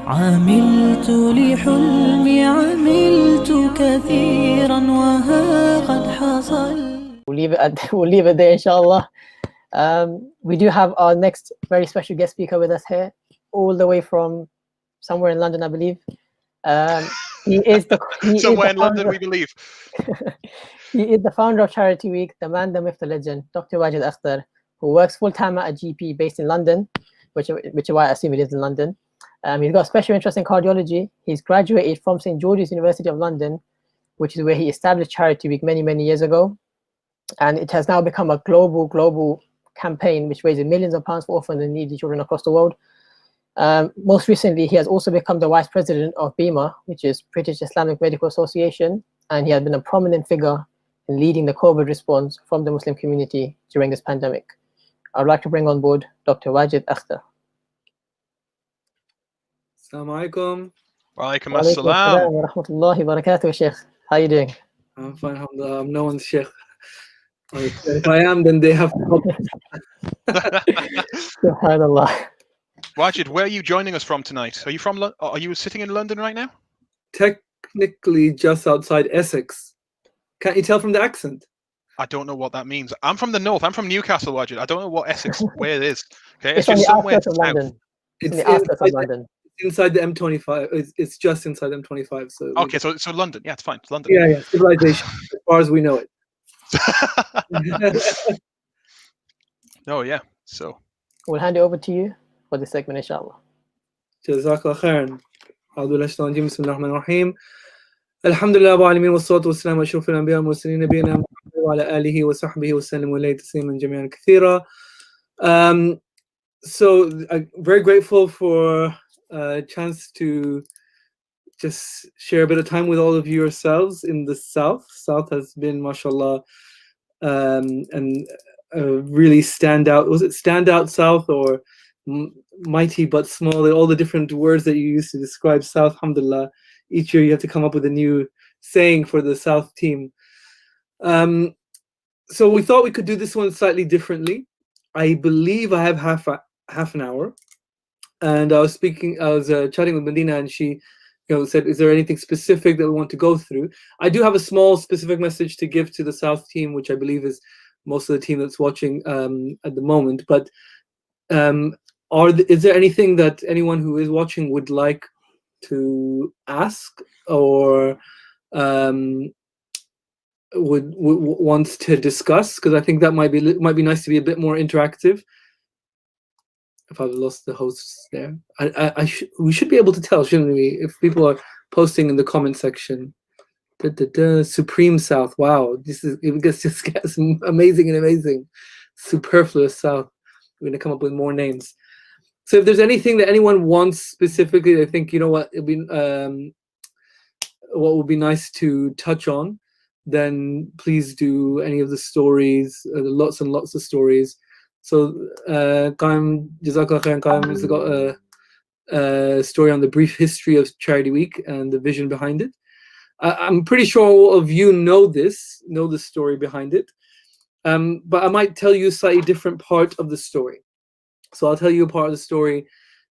عملت لحلمي عملت كثيرا وها قد حصل. We'll leave it there, inshallah. We do have our next very special guest speaker with us here, all the way from somewhere in London, I believe. He is somewhere in London, we believe. He is the founder of Charity Week, the man, the myth, the legend, Dr. Wajid Akhtar, who works full-time at a GP based in London, which is why I assume he lives in London. He's got a special interest in cardiology. He's graduated from St. George's University of London, which is where he established Charity Week many, many years ago. And it has now become a global campaign which raises millions of pounds for orphan and needy children across the world. Most recently, he has also become the vice president of BIMA, which is British Islamic Medical Association, and he has been a prominent figure in leading the COVID response from the Muslim community during this pandemic. I would like to bring on board Dr. Wajid Akhtar. Assalamu alaikum. Wa alaikum assalam. Wa rahmatullahi wa barakatuh, Sheikh. How are you doing? I'm fine, alhamdulillah. I'm no one's Sheikh. If I am, then they have to help. SubhanAllah. Wajid, where are you joining us from tonight? Are you from? Are you sitting in London right now? Technically, just outside Essex. Can't you tell from the accent? I don't know what that means. I'm from the north. I'm from Newcastle, Wajid. I don't know what Essex, where it is. Okay, It's on just the somewhere outskirts of London. It's in the outskirts of London. Inside the M25. It's just inside M25. So okay, so London. Yeah, it's fine. It's London. Yeah. Civilization, as far as we know it. Oh yeah. So we'll hand it over to you for this segment, inshallah. Jazakallah khairan. Bismillahirrahmanirrahim. Alhamdulillah wa alamin wa salatu wa salam ashrafil anbiya wa mursalin nabiyina Muhammad wa ala alihi wa sahbihi wa sallam wa alayhi tasliman jami'an kathira. So I'm very grateful for a chance to just share a bit of time with all of you yourselves in the South. South has been, mashallah, and really standout. Was it standout South or mighty but small? All the different words that you used to describe South, alhamdulillah. Each year you have to come up with a new saying for the South team. So we thought we could do this one slightly differently. I believe I have half an hour. And I was chatting with Medina, and she said, is there anything specific that we want to go through? I do have a small specific message to give to the South team, which I believe is most of the team that's watching at the moment. But is there anything that anyone who is watching would like to ask or would wants to discuss? Because I think that might be nice to be a bit more interactive. If I've lost the hosts there, we should be able to tell, shouldn't we? If people are posting in the comment section. Supreme South. Wow, it just gets amazing and amazing. Superfluous South. We're gonna come up with more names. So if there's anything that anyone wants specifically, they think what would be nice to touch on, then please do any of the stories. Lots and lots of stories. So Qaim, Jazakallah Khair, Qaim has got a story on the brief history of Charity Week and the vision behind it. I'm pretty sure all of you know the story behind it, but I might tell you a slightly different part of the story. So I'll tell you a part of the story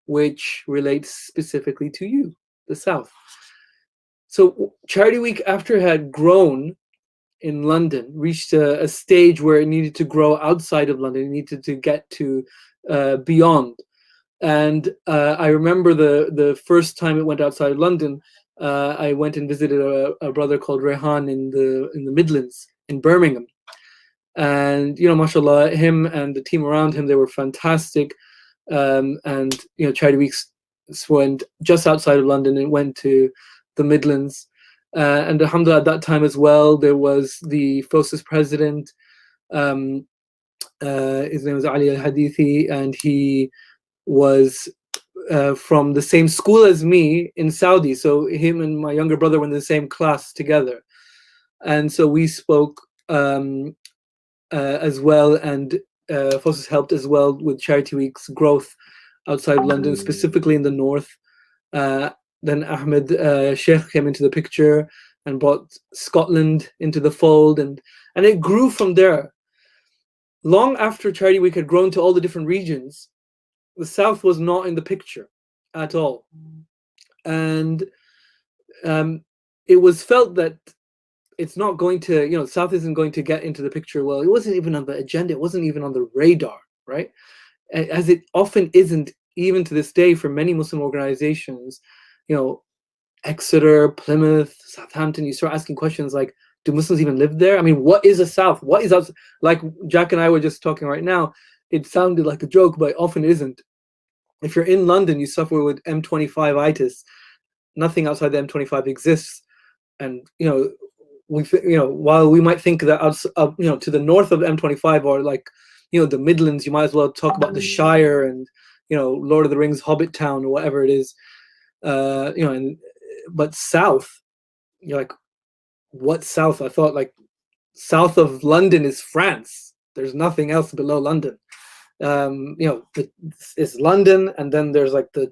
which relates specifically to you, the South. So Charity Week, after it had grown in London, reached a stage where it needed to grow outside of London. It needed to get to beyond. And I remember the first time it went outside of London, I went and visited a brother called Rehan in the Midlands, in Birmingham. And mashallah, him and the team around him, they were fantastic. And Charity Weeks went just outside of London and went to the Midlands. And alhamdulillah, at that time as well, there was the FOSIS president. His name was Ali Al-Hadithi, and he was from the same school as me in Saudi. So him and my younger brother were in the same class together. And so we spoke as well, and FOSIS helped as well with Charity Week's growth outside London, specifically in the north. Then Ahmed Sheikh came into the picture and brought Scotland into the fold, and it grew from there. long after Charity Week had grown to all the different regions, the South was not in the picture at all. And it was felt that it's not going to, South isn't going to get into the picture. Well, it wasn't even on the agenda. It wasn't even on the radar, right? As it often isn't, even to this day, for many Muslim organizations. Exeter, Plymouth, Southampton, you start asking questions like, do Muslims even live there? I mean, what is a South? What is us? Like Jack and I were just talking right now, it sounded like a joke, but it often isn't. If you're in London, you suffer with M25-itis. Nothing outside the M25 exists. And, while we might think that, to the north of M25 or like, the Midlands, you might as well talk about the Shire and, Lord of the Rings, Hobbit Town, or whatever it is. But South, you're like, what South? I thought like south of London is France. There's nothing else below London. It's London, and then there's like the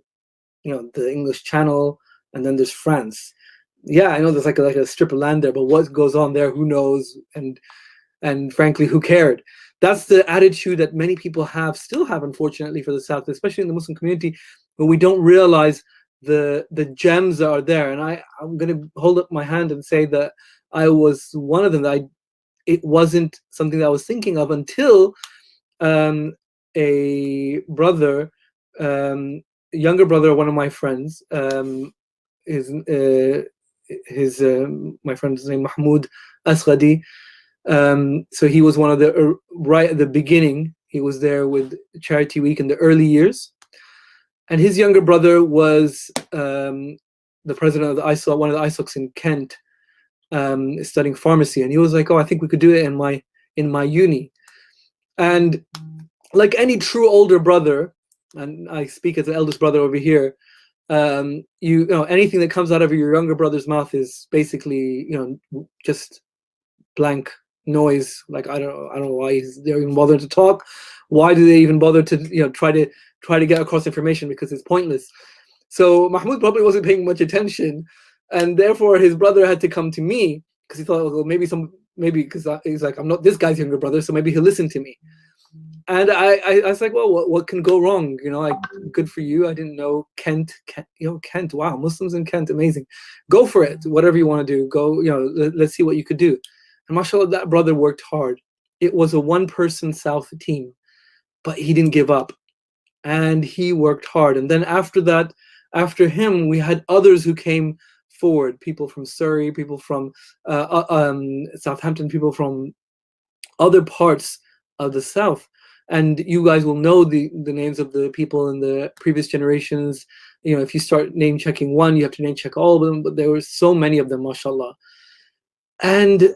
English Channel, and then there's France. Yeah, I know there's like a strip of land there, but what goes on there, who knows? And frankly, who cared? That's the attitude that many people still have, unfortunately, for the South, especially in the Muslim community, where we don't realize the gems that are there. And I'm going to hold up my hand and say that I was one of them. It wasn't something that I was thinking of until a brother, younger brother of one of my friends, my friend's name Mahmoud Asghadi. So he was one of the right at the beginning. He was there with Charity Week in the early years, and his younger brother was the president of the ISOC, one of the ISOCs in Kent, studying pharmacy. And he was like, "Oh, I think we could do it in my uni." And like any true older brother, and I speak as the eldest brother over here, anything that comes out of your younger brother's mouth is basically just blank noise. Like I don't know why they're even bothering to talk. Why do they even bother to try to get across information? Because it's pointless. So Mahmoud probably wasn't paying much attention, and therefore his brother had to come to me because he thought, well, maybe because he's like, I'm not this guy's younger brother, so maybe he'll listen to me. And I was like, well, what can go wrong? Like, good for you. I didn't know Kent. Kent. Wow, Muslims in Kent, amazing. Go for it. Whatever you want to do, go. Let's see what you could do. And mashallah, that brother worked hard. It was a one-person South team, but he didn't give up, and he worked hard. And then after that, after him, we had others who came forward. People from Surrey, people from Southampton, people from other parts of the South. And you guys will know the names of the people in the previous generations. If you start name checking one, you have to name check all of them. But there were so many of them, mashallah. And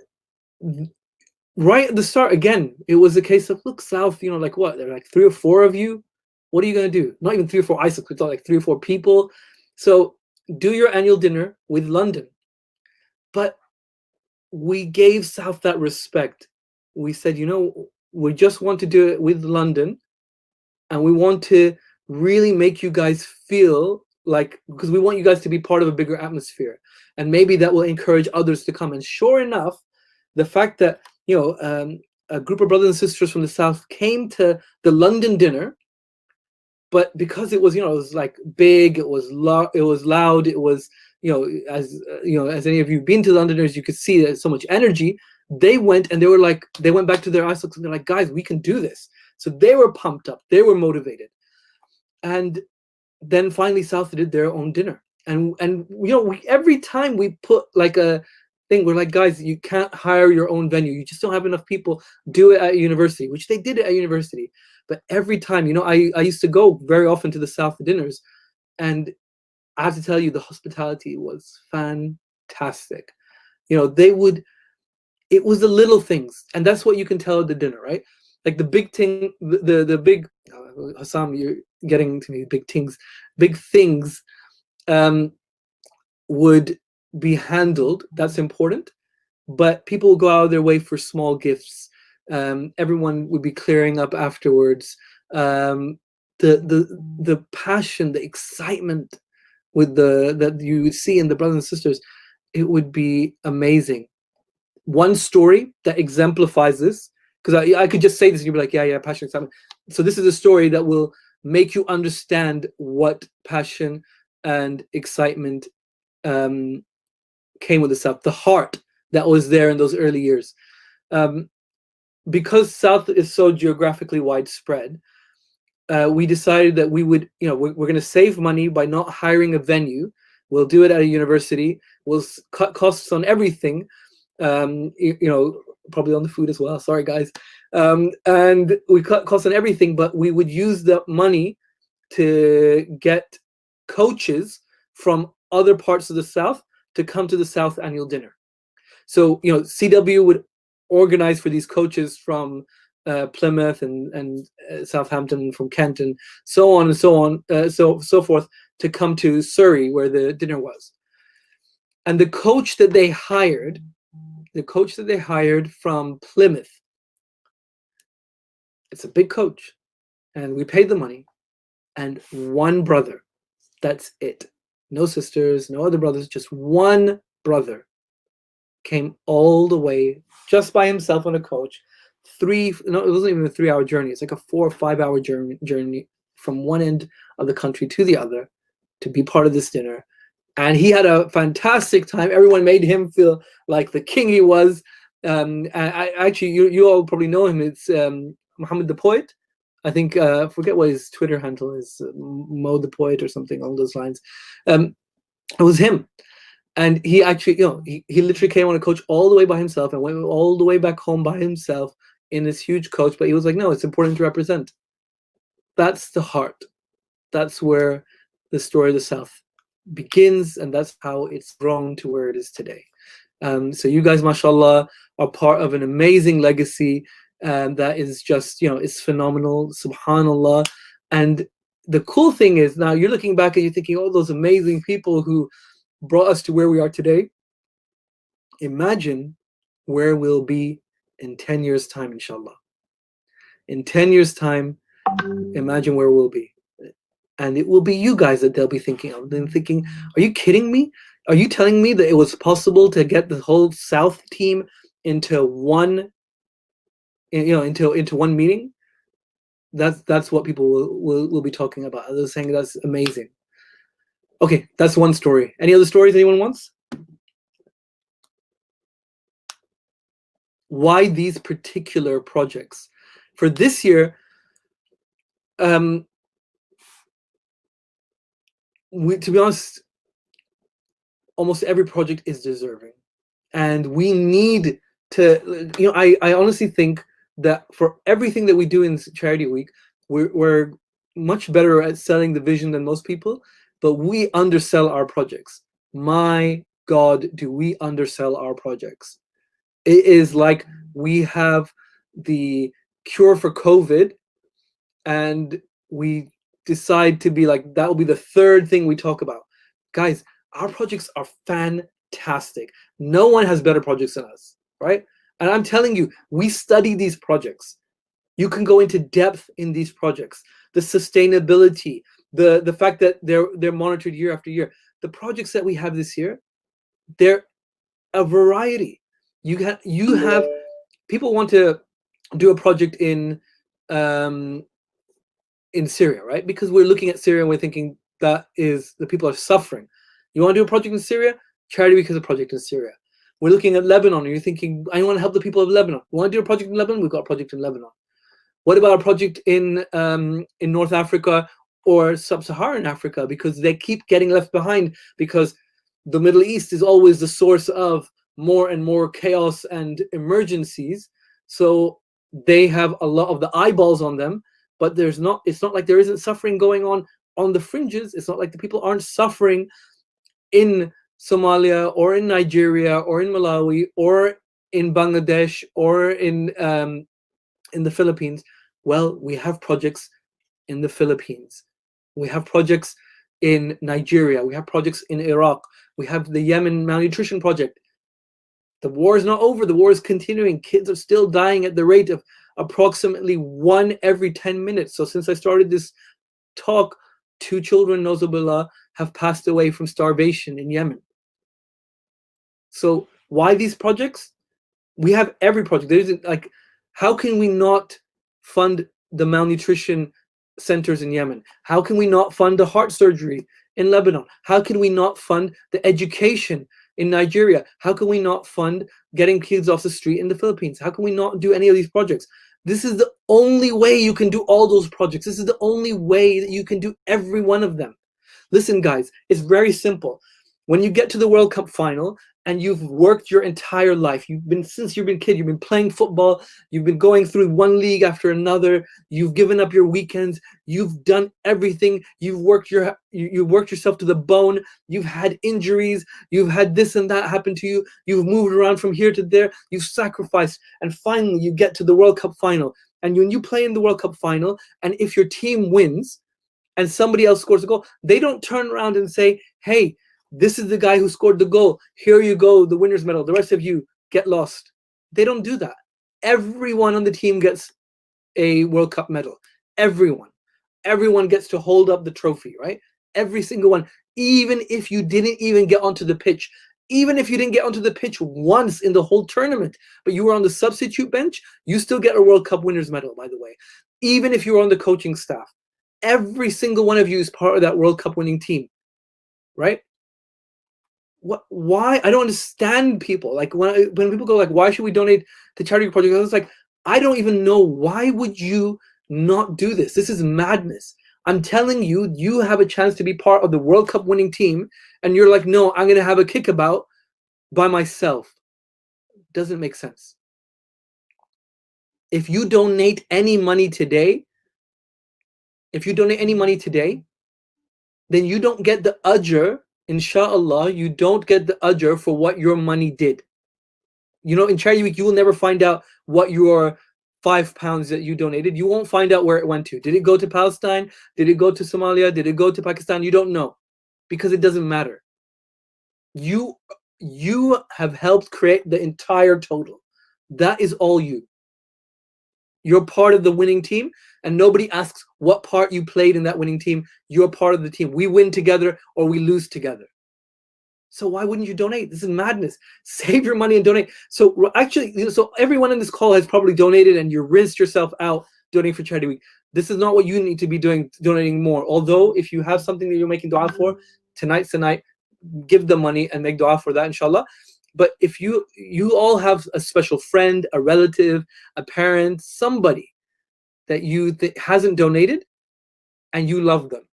right at the start, again, it was a case of, look, South, like what? There are like 3 or 4 of you. What are you going to do? Not even 3 or 4 ISOCs, it's like 3 or 4 people. So do your annual dinner with London. But we gave South that respect. We said, we just want to do it with London, and we want to really make you guys feel like, because we want you guys to be part of a bigger atmosphere, and maybe that will encourage others to come. And sure enough, the fact that a group of brothers and sisters from the South came to the London dinner, but because it was it was like big, it was loud, it was as any of you been to Londoners, you could see there's so much energy. They went and they went back to their ISOCs and they're like, guys, we can do this. So they were pumped up, they were motivated. And then finally South did their own dinner. And every time we put like a thing, we're like, guys, you can't hire your own venue. You just don't have enough people. Do it at university, which they did it at university. But every time, I used to go very often to the South dinners, and I have to tell you, the hospitality was fantastic. It was the little things, and that's what you can tell at the dinner, right? Like the big thing, the big, Hassam, you're getting to me, big things would be handled. That's important, but people will go out of their way for small gifts. Everyone would be clearing up afterwards. The passion, the excitement with that you see in the brothers and sisters, it would be amazing. One story that exemplifies this because I could just say this and you'd be like, yeah, passion, excitement. So this is a story that will make you understand what passion and excitement came with the South, the heart that was there in those early years. Because South is so geographically widespread, we decided that we would, we're going to save money by not hiring a venue. We'll do it at a university. We'll cut costs on everything, probably on the food as well. Sorry, guys. And we cut costs on everything, but we would use the money to get coaches from other parts of the South to come to the South annual dinner. So, CW would organize for these coaches from Plymouth and Southampton, from Kent, and so on and so forth, to come to Surrey where the dinner was. And the coach that they hired from Plymouth, it's a big coach, and we paid the money, and one brother, that's it. No sisters, no other brothers, just one brother came all the way just by himself on a coach. It wasn't even a 3-hour journey. It's like a 4 or 5 hour journey from one end of the country to the other to be part of this dinner. And he had a fantastic time. Everyone made him feel like the king he was. Actually, you all probably know him. It's Muhammad the Poet. I think, I forget what his Twitter handle is, Mo the Poet or something along those lines. It was him. And he actually, he literally came on a coach all the way by himself and went all the way back home by himself in this huge coach. But he was like, no, it's important to represent. That's the heart. That's where the story of the South begins, and that's how it's grown to where it is today. So you guys, mashallah, are part of an amazing legacy that is just, it's phenomenal, subhanallah. And the cool thing is, now you're looking back and you're thinking, oh, those amazing people who brought us to where we are today. Imagine where we'll be in 10 years' time, inshallah. In 10 years' time, imagine where we'll be. And it will be you guys that they'll be thinking of. They're thinking, are you kidding me? Are you telling me that it was possible to get the whole South team into one, into one meeting? That's what people will be talking about. They're saying that's amazing. Okay, that's one story. Any other stories anyone wants? Why these particular projects? For this year, to be honest, almost every project is deserving. And we need to, I honestly think that for everything that we do in Charity Week, we're much better at selling the vision than most people, but we undersell our projects. My God, do we undersell our projects. It is like we have the cure for COVID and we decide to be like, that will be the third thing we talk about. Guys, our projects are fantastic. No one has better projects than us, right? And I'm telling you, we study these projects. You can go into depth in these projects. The sustainability, the fact that they're monitored year after year. The projects that we have this year, they're a variety. You have people want to do a project in Syria, right? Because we're looking at Syria and we're thinking that is the people are suffering. You want to do a project in Syria? Charity Week is a project in Syria. We're looking at Lebanon and you're thinking, I want to help the people of Lebanon. You want to do a project in Lebanon? We've got a project in Lebanon. What about a project in North Africa or Sub-Saharan Africa? Because they keep getting left behind because the Middle East is always the source of more and more chaos and emergencies. So they have a lot of the eyeballs on them, but it's not like there isn't suffering going on the fringes. It's not like the people aren't suffering in Somalia or in Nigeria or in Malawi or in Bangladesh or in the Philippines. Well, we have projects in the Philippines. We have projects in Nigeria. We have projects in Iraq. We have the Yemen malnutrition project. The war is not over. The war is continuing. Kids are still dying at the rate of approximately 1 every 10 minutes. So since I started this talk, 2 children, Nozabillah, have passed away from starvation in Yemen. So why these projects? We have every project. There isn't like, How can we not fund the malnutrition centers in Yemen? How can we not fund the heart surgery in Lebanon? How can we not fund the education in Nigeria? How can we not fund getting kids off the street in the Philippines? How can we not do any of these projects? This is the only way you can do all those projects. This is the only way that you can do every one of them. Listen, guys, it's very simple. When you get to the World Cup final and you've worked your entire life, since you've been a kid, you've been playing football, you've been going through one league after another, you've given up your weekends, you've done everything, you've worked yourself to the bone, you've had injuries, you've had this and that happen to you, you've moved around from here to there, you've sacrificed, and finally you get to the World Cup final. And when you play in the World Cup final, and if your team wins and somebody else scores a goal, they don't turn around and say, hey, this is the guy who scored the goal. Here you go, the winner's medal. The rest of you get lost. They don't do that. Everyone on the team gets a World Cup medal. Everyone. Everyone gets to hold up the trophy, right? Every single one. Even if you didn't even get onto the pitch. Even if you didn't get onto the pitch once in the whole tournament, but you were on the substitute bench, you still get a World Cup winner's medal, by the way. Even if you were on the coaching staff. Every single one of you is part of that World Cup winning team, right? Why? I don't understand people. Like when people go like, why should we donate to charity projects? I was like, I don't even know. Why would you not do this? This is madness. I'm telling you, you have a chance to be part of the World Cup winning team, and you're like, no, I'm gonna have a kickabout by myself. Doesn't make sense. If you donate any money today, then you don't get the ajr. Inshallah, you don't get the ajr for what your money did. You know, in Charity Week, you will never find out what your £5 that you donated. You won't find out where it went to. Did it go to Palestine? Did it go to Somalia? Did it go to Pakistan? You don't know, because it doesn't matter. You have helped create the entire total. That is all you. You're part of the winning team, and nobody asks what part you played in that winning team. You're part of the team. We win together or we lose together. So why wouldn't you donate? This is madness. Save your money and donate. So actually, so everyone in this call has probably donated, and you rinsed yourself out donating for Charity Week. This is not what you need to be doing, donating more. Although if you have something that you're making dua for, tonight's the night, give the money and make dua for that, inshallah. But if you all have a special friend, a relative, a parent, somebody that you hasn't donated, and you love them.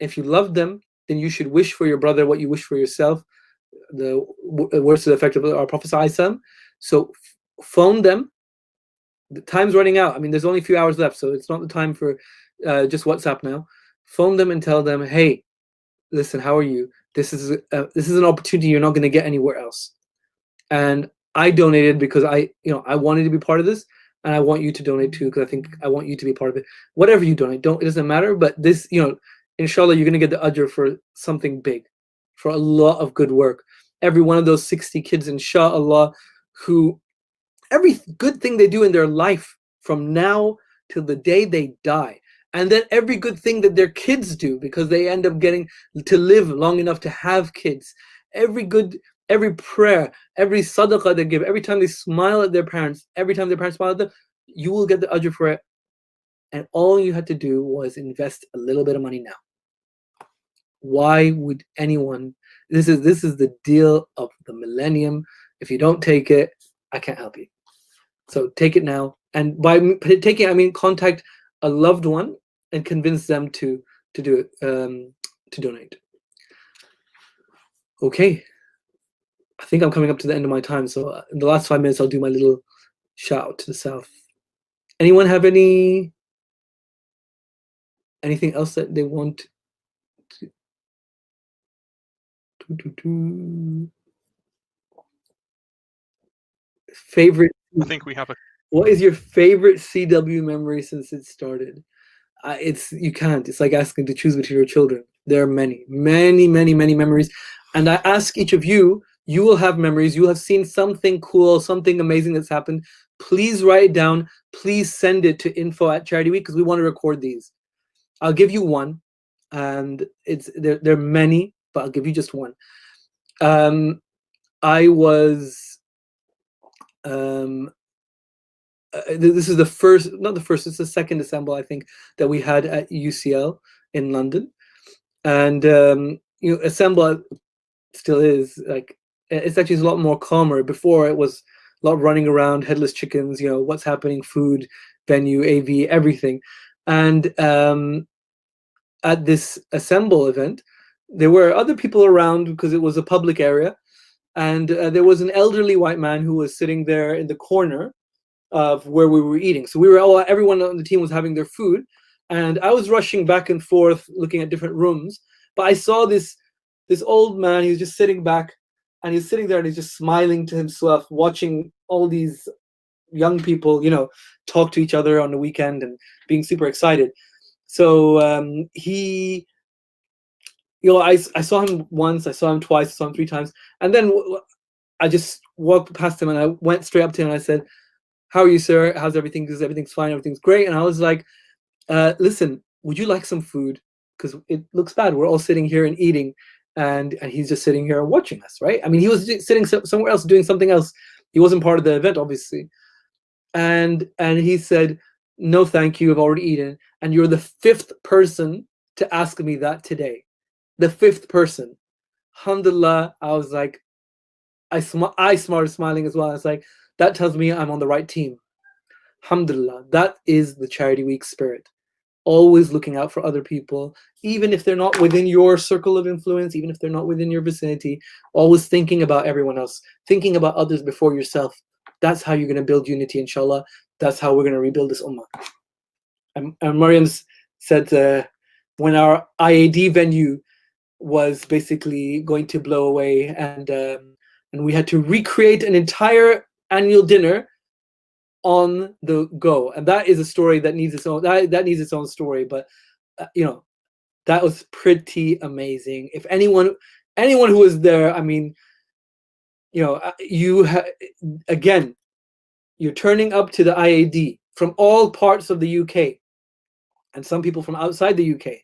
If you love them, then you should wish for your brother what you wish for yourself. The words to the effect of our Prophet ﷺ. So phone them. The time's running out. I mean, there's only a few hours left, so it's not the time for just WhatsApp now. Phone them and tell them, hey, listen, how are you? This is an opportunity you're not going to get anywhere else. And I donated because I wanted to be part of this, and I want you to donate too, because I want you to be part of it. Whatever you donate, it doesn't matter. But this, inshallah, you're going to get the ajr for something big, for a lot of good work. Every one of those 60 kids, inshallah, who every good thing they do in their life from now till the day they die, and then every good thing that their kids do, because they end up getting to live long enough to have kids, every prayer, every sadaqah they give, every time they smile at their parents, every time their parents smile at them, you will get the ajr for it. And all you had to do was invest a little bit of money now. Why would anyone? This is the deal of the millennium. If you don't take it, I can't help you. So take it now. And by taking it, I mean contact a loved one and convince them to do it, to donate. Okay. I think I'm coming up to the end of my time. So in the last 5 minutes, I'll do my little shout out to the South. Anyone have anything else that they want to favorite? I think we have a. What is your favorite CW memory since it started? You can't. It's like asking to choose between your children. There are many memories, and I ask each of you. You will have memories. You have seen something cool, something amazing that's happened. Please write it down. Please send it to info@charityweek, because we want to record these. I'll give you one, and there are many, but I'll give you just one. I was this is the first, not the first, it's the second assemble, I think, that we had at UCL in London. And, assemble still is like, it's actually a lot more calmer. Before it was a lot running around, headless chickens, what's happening, food, venue, AV, everything. And at this assemble event, there were other people around because it was a public area. And there was an elderly white man who was sitting there in the corner of where we were eating. So everyone on the team was having their food. And I was rushing back and forth, looking at different rooms. But I saw this old man. He was just sitting back, and he's sitting there, and he's just smiling to himself, watching all these young people, talk to each other on the weekend and being super excited. So I saw him once, I saw him twice, I saw him 3 times, and then I just walked past him, and I went straight up to him, and I said, "How are you, sir? How's everything? Because everything's fine, everything's great." And I was like, "Listen, would you like some food? Because it looks bad. We're all sitting here and eating, and he's just sitting here watching us, right? I mean, he was sitting somewhere else doing something else. He wasn't part of the event, obviously." And he said, "No, thank you. I've already eaten." And you're the 5th person to ask me that today. The 5th person. Alhamdulillah, I was like, I started smiling as well. I was like, that tells me I'm on the right team. Alhamdulillah, that is the Charity Week spirit. Always looking out for other people, even if they're not within your circle of influence, even if they're not within your vicinity, always thinking about everyone else, thinking about others before yourself. That's how you're going to build unity, inshallah. That's how we're going to rebuild this ummah. And Mariam's said when our IAD venue was basically going to blow away, and we had to recreate an entire annual dinner on the go, and that is a story that needs its own that needs its own story. But that was pretty amazing. If anyone who was there, I mean, again, you're turning up to the IAD from all parts of the UK, and some people from outside the UK.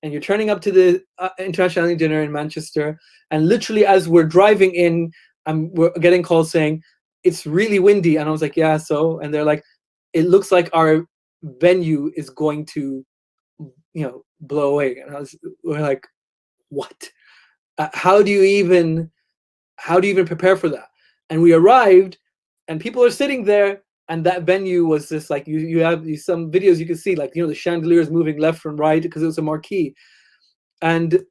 And you're turning up to the international dinner in Manchester, and literally as we're driving in, we're getting calls saying, "It's really windy." And I was like, "Yeah, so?" And they're like, "It looks like our venue is going to, blow away." And we're like, "What? How do you even prepare for that?" And we arrived, and people are sitting there, and that venue was just like, you have some videos you can see, like, the chandeliers moving left and right because it was a marquee. And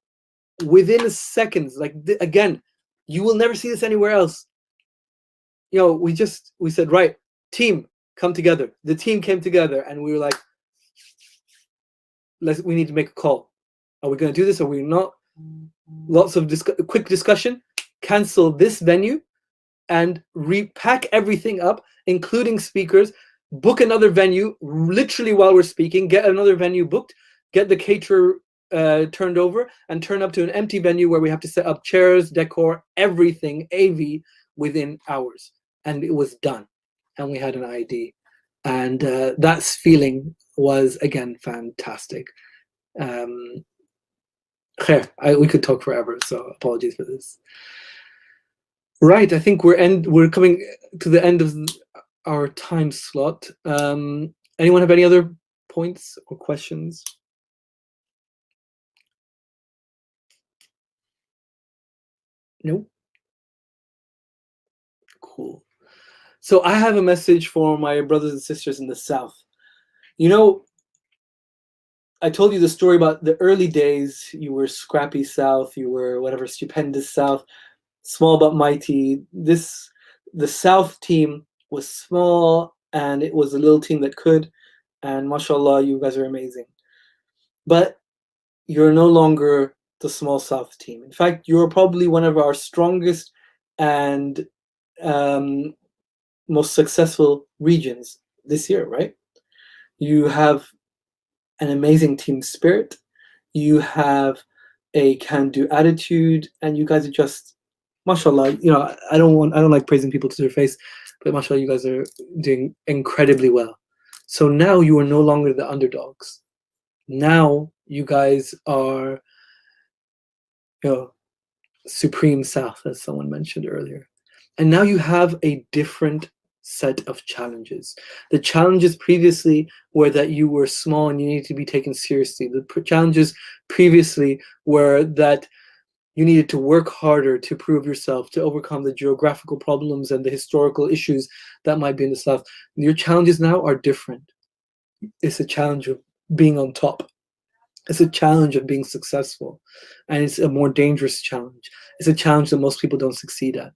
within seconds, like, again, you will never see this anywhere else. We said, "Right, team, come together." The team came together, and we were like, we need to make a call. Are we going to do this? Are we not? Lots of quick discussion. Cancel this venue and repack everything up, including speakers, book another venue literally while we're speaking, get another venue booked, get the caterer turned over, and turn up to an empty venue where we have to set up chairs, decor, everything, AV, within hours. And it was done. And we had an ID. And that feeling was, again, fantastic. We could talk forever, so apologies for this. Right, I think we're coming to the end of our time slot. Anyone have any other points or questions? No? Cool. So I have a message for my brothers and sisters in the South. I told you the story about the early days. You were scrappy South, you were whatever, stupendous South, small but mighty. The South team was small, and it was a little team that could, and mashallah, you guys are amazing. But you're no longer the small South team. In fact, you're probably one of our strongest and most successful regions this year, right? You have an amazing team spirit. You have a can-do attitude, and you guys are just, mashallah. I don't like praising people to their face, but mashallah, you guys are doing incredibly well. So now you are no longer the underdogs. Now you guys are, Supreme South, as someone mentioned earlier. And now you have a different set of challenges. The challenges previously were that you were small and you needed to be taken seriously. The challenges previously were that you needed to work harder to prove yourself, to overcome the geographical problems and the historical issues that might be in the South. Your challenges now are different. It's a challenge of being on top. It's a challenge of being successful. And it's a more dangerous challenge. It's a challenge that most people don't succeed at.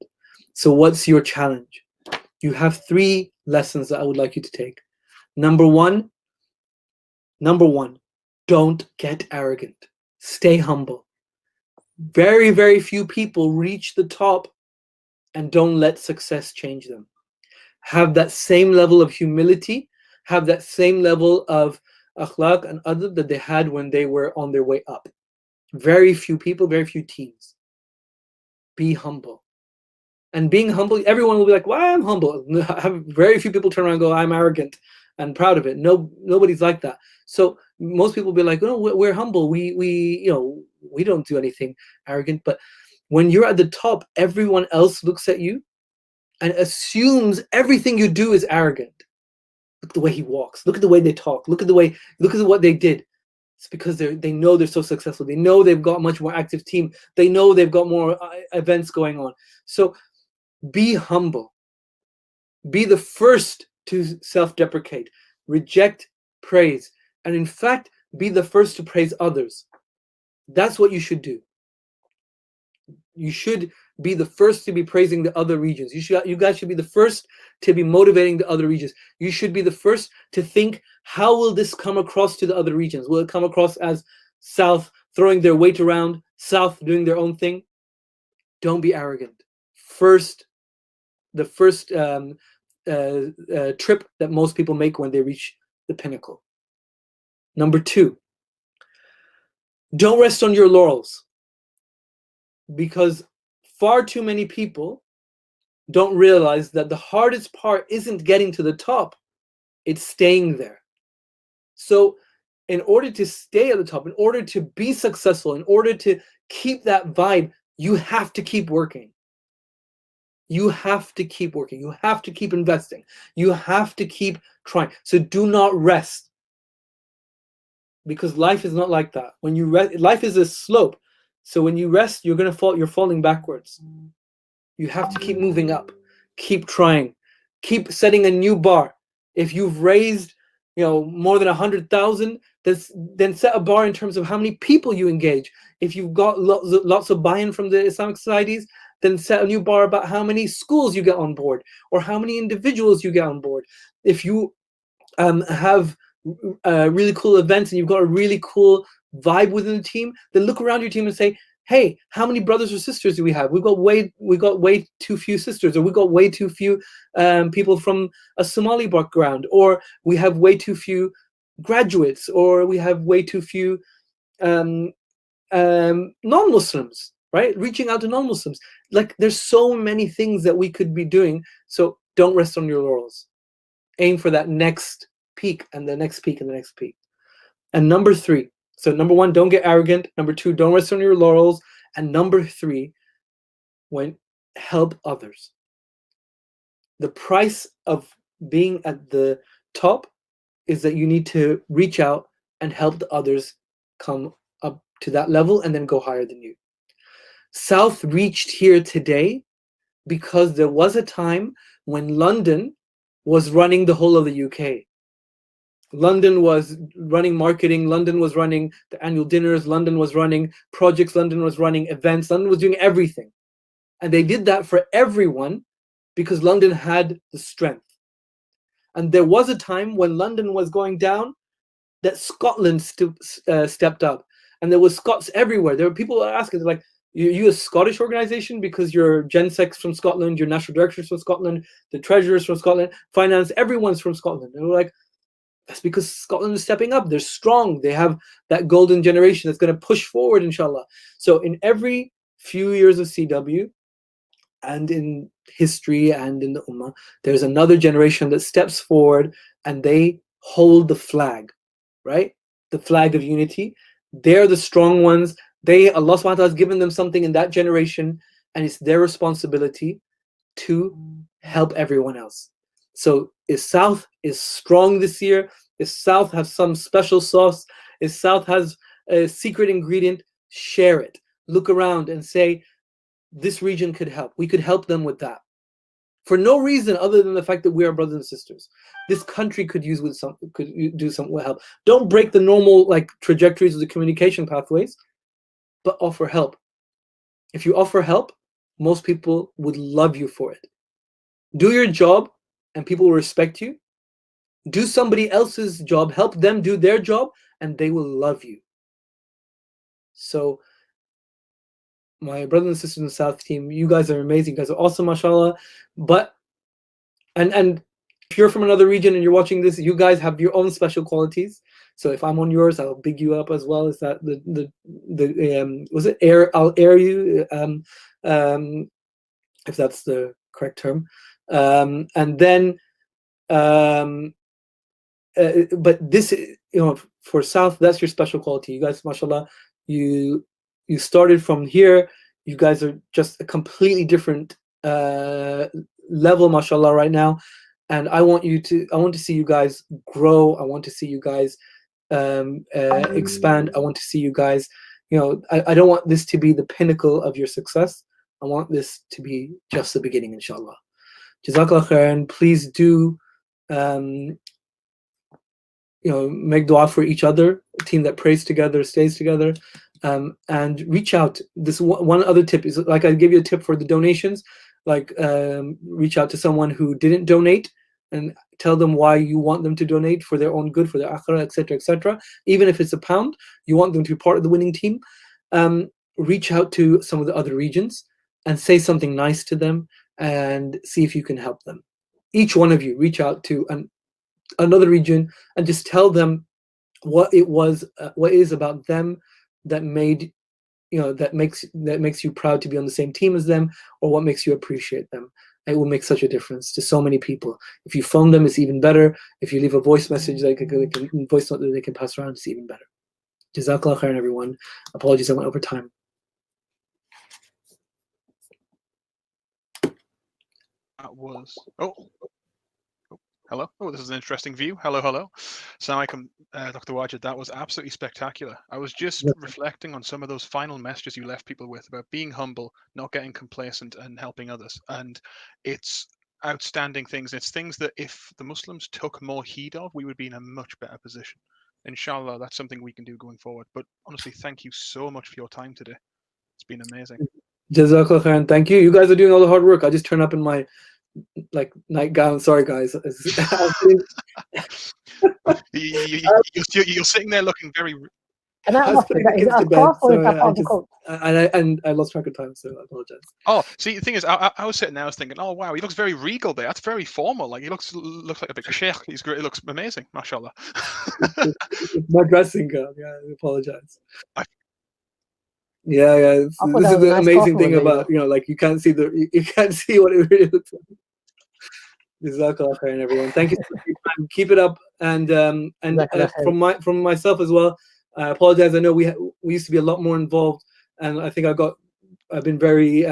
So what's your challenge? You have 3 lessons that I would like you to take. Number one, don't get arrogant. Stay humble. Very, very few people reach the top and don't let success change them. Have that same level of humility, have that same level of akhlaq and adab that they had when they were on their way up. Very few people, very few teams. Be humble. And being humble, everyone will be like, well, I'm humble. Very few people turn around and go, I'm arrogant and proud of it. No, nobody's like that. So most people will be like, no, we're humble. We don't do anything arrogant. But when you're at the top, everyone else looks at you and assumes everything you do is arrogant. Look at the way he walks. Look at the way they talk. Look at what they did. It's because they know they're so successful. They know they've got a much more active team. They know they've got more events going on. So be humble. Be the first to self-deprecate. Reject praise. And in fact, be the first to praise others. That's what you should do. You should be the first to be praising the other regions. You guys should be the first to be motivating the other regions. You should be the first to think, how will this come across to the other regions? Will it come across as South throwing their weight around, South doing their own thing? Don't be arrogant. The first trip that most people make when they reach the pinnacle. Number 2, don't rest on your laurels, because far too many people don't realize that the hardest part isn't getting to the top, it's staying there. So in order to stay at the top, in order to be successful, in order to keep that vibe, you have to keep working. You have to keep working. You have to keep investing. You have to keep trying. So do not rest. Because life is not like that. When you rest, life is a slope. So when you rest, you're going to fall. You're falling backwards. You have to keep moving up. Keep trying. Keep setting a new bar. If you've raised, more than 100,000, then set a bar in terms of how many people you engage. If you've got lots of buy-in from the Islamic societies, then set a new bar about how many schools you get on board or how many individuals you get on board. If you have really cool events and you've got a really cool vibe within the team, then look around your team and say, hey, how many brothers or sisters do we have? We got way too few sisters, or we got way too few people from a Somali background, or we have way too few graduates, or we have way too few non-Muslims, right? Reaching out to non-Muslims. Like, there's so many things that we could be doing. So don't rest on your laurels. Aim for that next peak and the next peak and the next peak. And number 3, so number 1, don't get arrogant. Number 2, don't rest on your laurels. And number 3, help others. The price of being at the top is that you need to reach out and help the others come up to that level and then go higher than you. South reached here today because there was a time when London was running the whole of the UK. London was running marketing, London was running the annual dinners, London was running projects, London was running events, London was doing everything. And they did that for everyone because London had the strength. And there was a time when London was going down that Scotland stepped up. And there was Scots everywhere. There were people asking, like, you a Scottish organization because your GenSec's from Scotland, your national director's from Scotland, the treasurer's from Scotland, finance, everyone's from Scotland. And we're like, that's because Scotland is stepping up. They're strong. They have that golden generation that's going to push forward, inshallah. So in every few years of CW and in history and in the Ummah, there's another generation that steps forward and they hold the flag, right? The flag of unity. They're the strong ones. Allah subhanahu wa ta'ala has given them something in that generation, and it's their responsibility to help everyone else. So if South is strong this year, if South has some special sauce, if South has a secret ingredient, share it. Look around and say, this region could help. We could help them with that. For no reason other than the fact that we are brothers and sisters. This country could use with some, could do something with help. Don't break the normal like trajectories of the communication pathways, but offer help. If you offer help, most people would love you for it. Do your job and people will respect you. Do somebody else's job, help them do their job, and they will love you. So my brothers and sisters in the South team, you guys are amazing. You guys are awesome, mashallah. But and if you're from another region and you're watching this, you guys have your own special qualities. So if I'm on yours, I'll big you up as well. Is that was it air? I'll air you, if that's the correct term. And then, but this, for South, that's your special quality. You guys, mashallah, you started from here. You guys are just a completely different level, mashallah, right now. And I want to see you guys grow. I want to see you guys expand. I want to see you guys, I don't want this to be the pinnacle of your success. I want this to be just the beginning, inshallah. Jazakallah khairan. Please do, make dua for each other. A team that prays together stays together. And reach out. This one other tip is, like I give you a tip for the donations, like reach out to someone who didn't donate and tell them why you want them to donate for their own good, for their akhirah, etc., etc. Even if it's £1, you want them to be part of the winning team. Reach out to some of the other regions and say something nice to them and see if you can help them. Each one of you reach out to another region and just tell them what it was, what is about them that made, that makes you proud to be on the same team as them, or what makes you appreciate them. It will make such a difference to so many people. If you phone them, it's even better. If you leave a voice message, like a voice note that they can pass around, it's even better. Jazakallah khairan, everyone. Apologies, I went over time. That was hello. Oh, this is an interesting view. Hello. Assalamu alaikum, Dr. Wajid. That was absolutely spectacular. I was just reflecting on some of those final messages you left people with about being humble, not getting complacent, and helping others. And it's outstanding things. It's things that if the Muslims took more heed of, we would be in a much better position. Inshallah, that's something we can do going forward. But honestly, thank you so much for your time today. It's been amazing. Jazakallah khairan. Thank you. You guys are doing all the hard work. I just turn up in my nightgown. Sorry, guys. You're sitting there looking very. And I lost track of time, so I apologize. Oh, see, the thing is, I was sitting there, I was thinking, oh wow, he looks very regal there. That's very formal. Like he looks like a big sheikh. He's great. He looks amazing, mashallah. It's my dressing gown. Yeah, I apologize. Yeah. This is the amazing thing about like you can't see what it really looks like. Jazakallah khairan, everyone. Thank you so much for your time. Keep it up, and from myself as well. I apologize. I know we used to be a lot more involved, and I think I've been very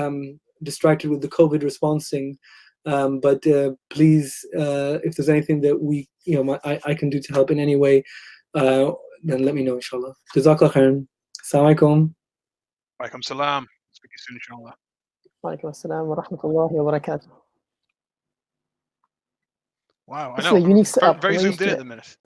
distracted with the COVID response thing. But please, if there's anything that I can do to help in any way, then let me know, inshallah. Jazakallah khairan. Assalamu alaikum. Walaikum salam. Speak to you soon, inshallah. Walaikum assalam wa rahmatullahi wa barakatuh. Wow, This I know. is a unique setup. Very zoomed in at the minute.